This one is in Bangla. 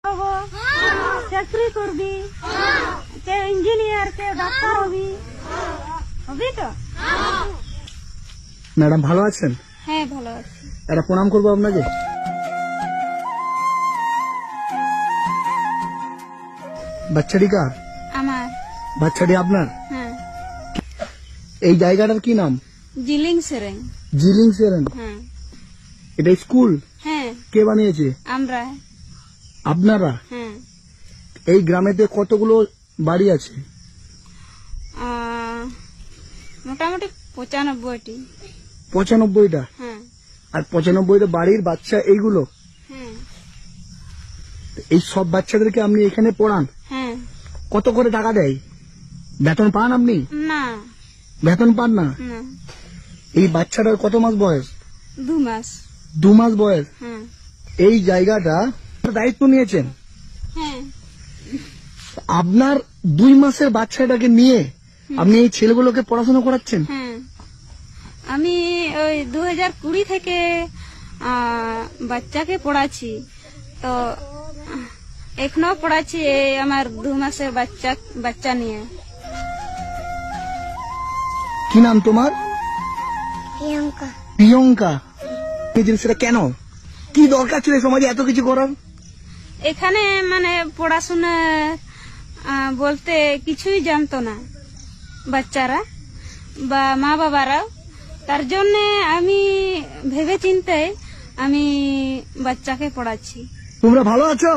হবো, চাকরি করবি, কে ইঞ্জিনিয়ার, কে ডাক্তার হবি, হবি তো? ম্যাডাম ভালো আছেন? হ্যাঁ ভালো আছি। একটা প্রণাম করবো আপনাকে। বাচ্চাটি কার? আমার। বাচ্চাটি আপনার? হ্যাঁ। এই জায়গাটার কি নাম? জিলিং সেরেং। জিলিং সেরেন। হ্যাঁ। এটা স্কুল? হ্যাঁ। কে বানিয়েছে? আমরা। আপনারা? হ্যাঁ। এই গ্রামেতে কতগুলো বাড়ি আছে? মোটামুটি 95টি। 95টা? হ্যাঁ। আর 95টা বাড়ির বাচ্চা এইগুলো? হ্যাঁ। এই সব বাচ্চাদেরকে আপনি এখানে পড়ান? হ্যাঁ। কত করে টাকা দেয়? বেতন পান আপনি? না। বেতন পান না? না। এই বাচ্চাটার কত মাস বয়স? 2 মাস। 2 মাস বয়স? হ্যাঁ। এই জায়গাটা দায়িত্ব নিয়েছেন? হ্যাঁ। আপনার 2 মাসের বাচ্চাটাকে নিয়ে আপনি এই ছেলেগুলোকে পড়াশোনা করাচ্ছেন? হ্যাঁ। আমি ওই 2020 থেকে বাচ্চাকে পড়াচ্ছি, তো এখনো পড়াচ্ছি এই আমার 2 মাসের বাচ্চা নিয়ে। কি নাম তোমার? প্রিয়ঙ্কা। প্রিয়ঙ্কা। এই জিনিসটা কেন, কি দরকার ছিল সমাজে এত কিছু করার? এখানে মানে পড়াশোনা বলতে কিছুই জানতো না বাচ্চারা বা মা বাবারাও, তার জন্য আমি ভেবে চিন্তে আমি বাচ্চাকে পড়াচ্ছি। তোমরা ভালো আছো?